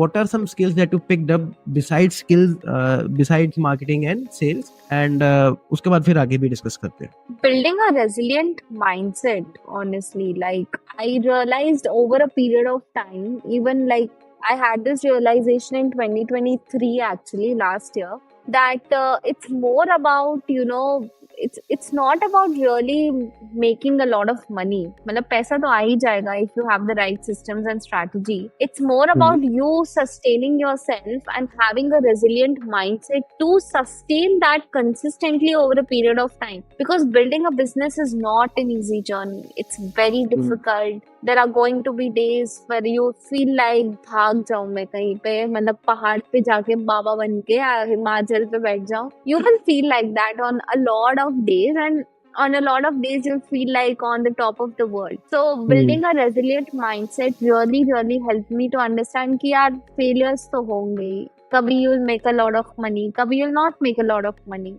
what are some skills that you picked up besides marketing and sales, and उसके बाद फिर आगे भी डिस्कस करते हैं. Building a resilient mindset, honestly, like I realized over a period of time, even like I had this realization in 2023, actually last year, that it's more about, it's not about really making a lot of money. मतलब पैसा तो आ ही जाएगा if you have the right systems and strategy. It's more about you sustaining yourself and having a resilient mindset to sustain that consistently over a period of time. Because building a business is not an easy journey. It's very difficult. There are going to be days where you feel like भाग जाऊं मैं कहीं पे, मतलब पहाड़ पे जाके बाबा बन के हिमाचल पे बैठ जाऊं. You will feel like that on a lot of days, and on a lot of days you feel like on the top of the world. So building a resilient mindset really helped me to understand कि यार failures तो होंगे ही. Kabhi you'll make a lot of money, kabhi you'll not make a lot of money.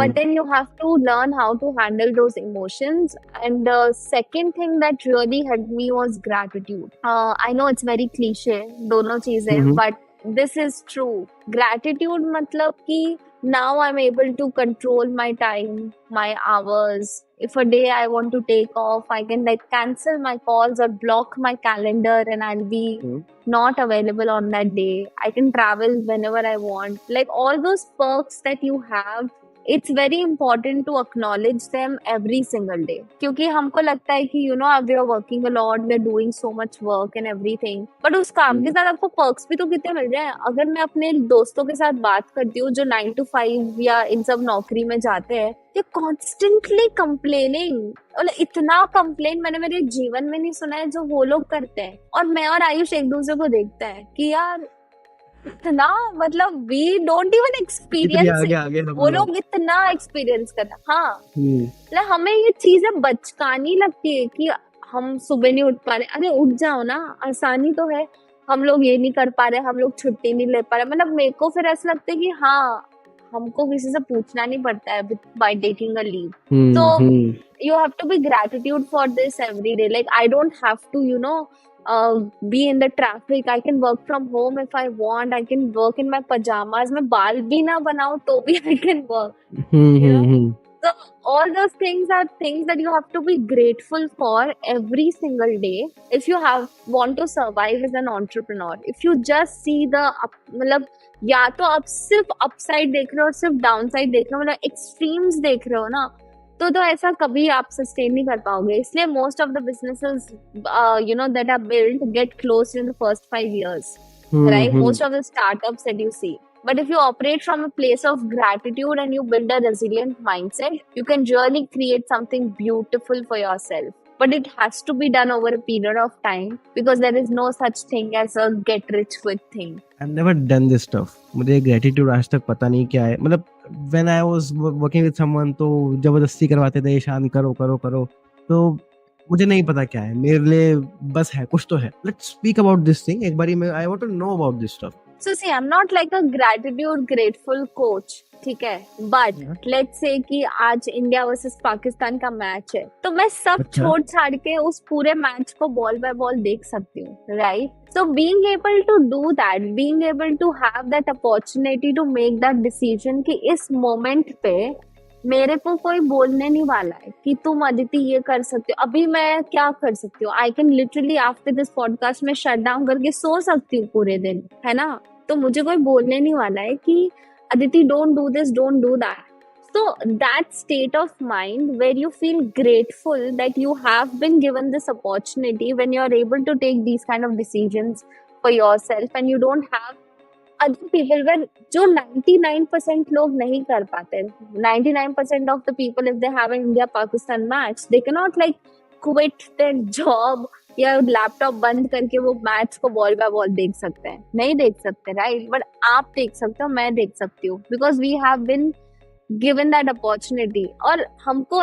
But then you have to learn how to handle those emotions. And the second thing that really helped me was gratitude. I know it's very cliche, दोनों चीजें, but this is true. Gratitude मतलब कि now I'm able to control my time, my hours. If a day I want to take off, I can like cancel my calls or block my calendar and I'll be not available on that day. I can travel whenever I want. Like all those perks that you have, it's very important to acknowledge them every single day. क्योंकि हमको लगता है कि we are working a lot, we are doing so much work and everything. But उस काम के साथ आपको perks भी तो कितने मिल रहे हैं. अगर मैं अपने दोस्तों के साथ बात करती हूँ जो 9 to 5 या इन सब नौकरी में जाते हैं, they constantly complaining. इतना कंप्लेन मैंने मेरे जीवन में नहीं सुना है जो वो लोग करते हैं. और मैं और आयुष एक दूसरे को देखते हैं कि यार इतना, मतलब वी डोंट इवन एक्सपीरियंस, वो लोग इतना एक्सपीरियंस करते हैं. हाँ, मतलब हमें ये चीजें बचकानी लगती है कि हम सुबह नहीं उठ पा रहे. अरे उठ जाओ ना, आसानी तो है. हम लोग ये नहीं कर पा रहे, हम लोग छुट्टी नहीं ले पा रहे. मतलब मेरे को फिर ऐसा लगता है कि हाँ, हमको किसी से पूछना नहीं पड़ता है बाय टेकिंग अ लीव. तो you have to be gratitude for this every day. Like I don't have to be in the traffic. I can work from home if I want. I can work in my pajamas. मैं बाल भी ना बनाऊं तो भी I can work. So all those things are things that you have to be grateful for every single day if you want to survive as an entrepreneur. If you just see the मतलब या तो आप सिर्फ upside देख रहे हो और सिर्फ डाउनसाइड देख रहे हो, मतलब एक्सट्रीम्स देख रहे हो ना, तो ऐसा कभी आप सस्टेन नहीं कर पाओगे. इसलिए most of the businesses that are built get closed in the first 5 years, right? Most of the startups that you see. But if you operate from a place of gratitude and you build a resilient mindset, you can really create something beautiful for yourself. But it has to be done over a period of time because there is no such thing as a get rich quick thing. I've never done this stuff. मुझे gratitude आज तक पता नहीं क्या है. मतलब when I was working with someone तो जबरदस्ती करवाते थे, शान करो करो करो, तो मुझे नहीं पता क्या है. मेरे लिए बस है, कुछ तो है. Let's speak about this thing. एक बारी मैं I want to know about this stuff. So see, I'm not like a grateful coach, ठीक है, but let's say कि आज इंडिया वर्सेस पाकिस्तान का मैच है, तो मैं सब छोड़ छाड़ के उस पूरे मैच को बॉल बाय बॉल देख सकती हूँ, right? So being able to do that, being able to have that opportunity to make that decision कि इस मोमेंट पे मेरे को कोई बोलने नहीं वाला है कि तुम अदिति ये कर सकते हो. अभी मैं क्या कर सकती हूँ? I can literally after this podcast में शट डाउन करके सो सकती हूँ पूरे दिन, है ना? तो मुझे कोई बोलने नहीं वाला है कि Aditi don't do this, don't do that. So that state of mind where you feel grateful that you have been given this opportunity, when you are able to take these kind of decisions for yourself and you don't have other people, where जो 99% लोग नहीं कर पाते. 99% of the people, if they have an India-Pakistan match, they cannot like quit their job या laptop बंद करके वो match को बॉल बाय बॉल देख सकते हैं. नहीं देख सकते, राइट? बट आप देख सकते हो, मैं देख सकती हूँ, because we have been given that opportunity. और हमको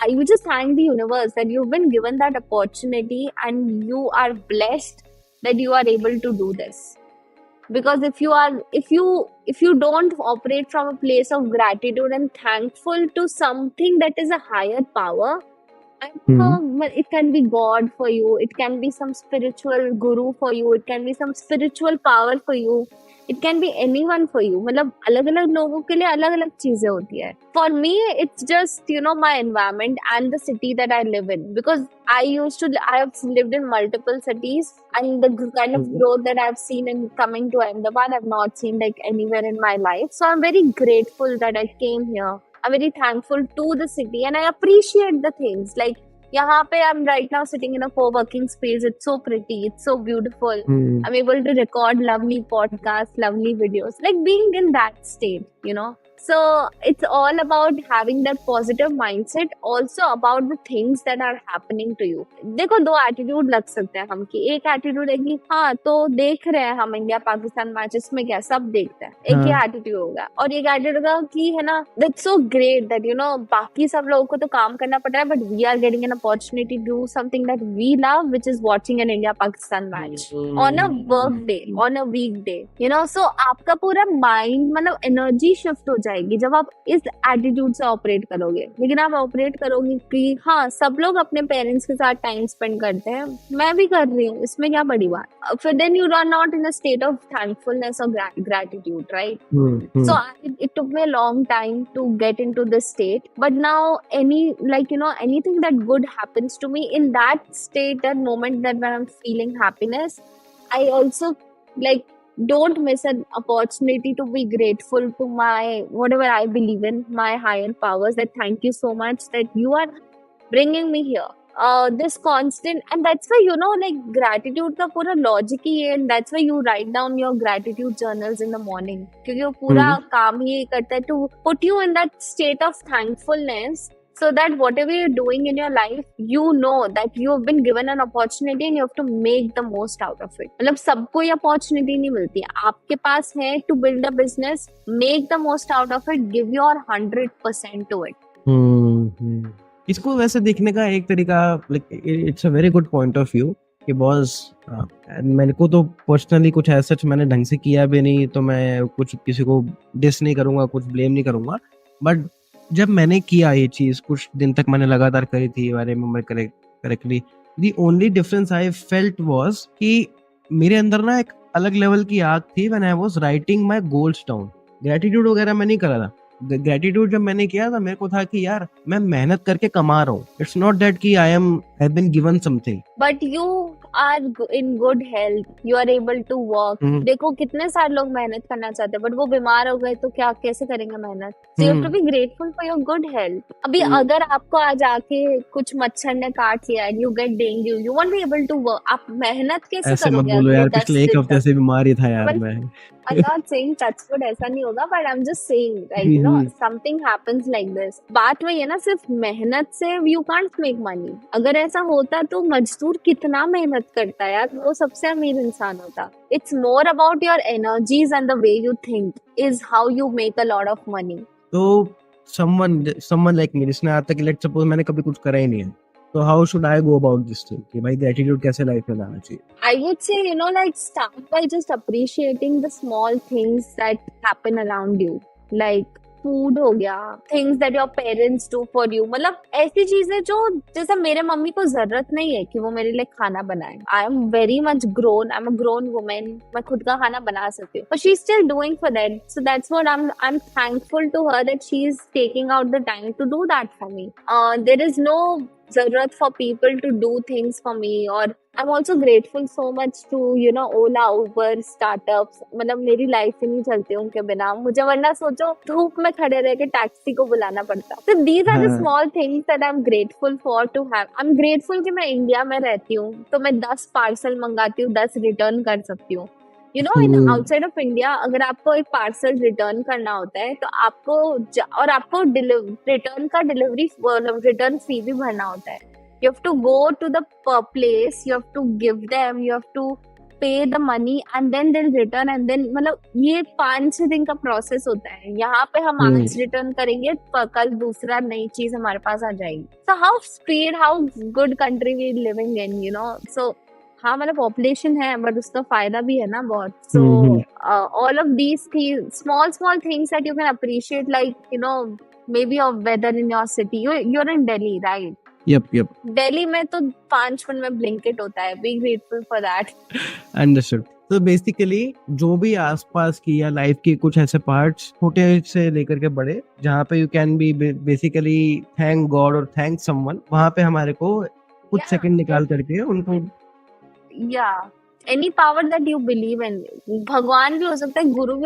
you just thank the universe that you've been given that opportunity and you are blessed that you are able to do this. Because if you don't operate from a place of gratitude and thankful to something that is a higher power, Hmm. It can be God for you, it can be some spiritual guru for you, it can be some spiritual power for you, it can be anyone for you. मतलब अलग अलग लोगों के लिए अलग अलग चीजें होती है. For me, it's just my environment and the city that I live in, because I have lived in multiple cities, and the kind of growth that I've seen in coming to Ahmedabad, I've not seen like anywhere in my life. So I'm very grateful that I came here. I'm very thankful to the city, and I appreciate the things like यहाँ पे I'm right now sitting in a co-working space. It's so pretty. It's so beautiful. Hmm. I'm able to record lovely podcasts, lovely videos. Like being in that state. So it's all about having that positive mindset. Also about the things that are happening to you. देखो दो attitude लग सकते हैं हम कि एक attitude है कि हाँ तो देख रहे हैं हम इंडिया पाकिस्तान मैचेस में क्या सब देखते हैं, एक ये हाँ. एटीट्यूड होगा. और एक एटीट्यूड होगा कि है ना दैट्स सो ग्रेट दैट बाकी सब लोगों को तो काम करना पड़ रहा है, but we are getting an opportunity to do something that we love, which is watching an India Pakistan match on a work day, on a week day. So आपका पूरा माइंड मतलब एनर्जी शिफ्ट हो जाएगी जब आप इस एटीट्यूड से operate करोगे. लेकिन आप ऑपरेट करोगे कि हाँ सब लोग अपने पेरेंट्स के साथ टाइम स्पेंड करते हैं, मैं भी कर रही हूँ, इसमें क्या बड़ी बात. फिर then you are not in a state of thankfulness और gratitude, right? Hmm. So it took me a long time to get into this state, but now anything that good happens to me in that state, that moment, that when I'm feeling happiness, I also like don't miss an opportunity to be grateful to my whatever I believe in, my higher powers, that thank you so much that you are bringing me here. This constant, and that's why like gratitude का पूरा logic ही है, and that's why you write down your gratitude journals in the morning, क्योंकि वो पूरा Hmm. काम ही करता है to put you in that state of thankfulness, so that whatever you're doing in your life, you know that you have been given an opportunity and you have to make the most out of it. मतलब सबको ये opportunity नहीं मिलती, आपके पास है to build a business, make the most out of it, give your 100% to it. हम्म. इसको वैसे देखने का एक तरीका, like it's a very good point of view कि बॉस, मेरे को तो पर्सनली कुछ ऐसा मैंने ढंग से किया भी नहीं, तो मैं कुछ किसी को डिस नहीं करूंगा, कुछ ब्लेम नहीं करूंगा. बट जब मैंने किया ये चीज, कुछ दिन तक मैंने लगातार करी थी, I remember correctly, the only difference I felt was कि मेरे अंदर ना एक अलग लेवल की आग थी when I was writing my goals down. Gratitude वगैरह मैं नहीं कर रहा था. ग्रेटिट्यूड जब मैंने किया था, मेरे को था कि यार मैं मेहनत करके कमा रहा हूँ. इट्स नॉट दैट कि I have been given something. But you are in good health, you are able to work. देखो कितने सारे लोग मेहनत करना चाहते हैं, बट वो बीमार हो गए तो क्या कैसे करेंगे मेहनत. So you have to be grateful for your good health. अभी अगर आपको आज आके कुछ मच्छर ने काट लिया and you get dengue, you won't be able to work. आप मेहनत कैसे ऐसे मत करोगे बोलो अगले यार, 10 पिछले एक दिन हफ्ते तक. से बीमार ही था यार Well, मैं. I'm not saying touch wood ऐसा नहीं होगा, but I'm just saying something happens like this. बात वही है ना, सिर्फ मेहनत से you can't make money. अगर ऐसा होता तो मजदूर कितना मेहनत करता है यार, वो सबसे अमीर इंसान होता. It's more about your energies and the way you think is how you make a lot of money. तो someone like me, जिसने आज तक, लेट्स सपोज मैंने कभी कुछ करा ही नहीं है, तो how should I go about this thing कि भाई ग्रेटिट्यूड कैसे लाइफ में लाना चाहिए? I would say, like start by just appreciating the small things that happen around you. Like food हो गया, things that your parents do for you. मतलब ऐसी चीजें जो जैसा मेरे मम्मी को जरूरत नहीं है कि वो मेरे लिए खाना बनाए. I am very much grown. I'm a grown woman. मैं खुद का खाना बना सकती हूँ. But she's still doing for that. So that's what I'm thankful to her, that she's taking out the time to do that for me. There is no जरूरत for people to do things for me. और I'm also grateful so much to Ola, Uber, startups. मतलब मेरी life ही नहीं चलती उनके बिना. मुझे वरना सोचो धूप में खड़े रह के टैक्सी को बुलाना पड़ता. So these are the small things that I'm grateful for to have. I'm grateful कि मैं इंडिया में रहती हूँ तो मैं 10 पार्सल मंगाती हूँ, 10 रिटर्न कर सकती हूँ. इन आउटसाइड ऑफ इंडिया अगर आपको एक पार्सल रिटर्न करना होता है तो आपको और आपको रिटर्न का डिलीवरी रिटर्न फी भी भरना होता है. You have to go to the place, you have to give them, you have to pay the money and then they return and then मतलब ये 5-6 दिन का प्रोसेस होता है. यहाँ पे हम आज रिटर्न करेंगे, कल दूसरा नई चीज हमारे पास आ जाएगी. So how speed, how good country we living in, so हाँ मतलब पॉपुलेशन है बट उसका फायदा भी है ना बहुत. So all of these small things that you can appreciate, like maybe your weather in your city. You're in Delhi, right? Yup Delhi में तो 5 मिनट में ब्लिंकिट होता है, be grateful for that. Understood. तो बेसिकली जो भी आसपास की या लाइफ के कुछ ऐसे पार्ट्स छोटे से लेकर के बड़े जहाँ पे you can be basically thank God और थैंक समवन, वहाँ पे हमारे को कुछ Yeah, सेकंड निकाल करके उनको yeah, any power that you believe in, भगवान भी हो सकता है, गुरु भी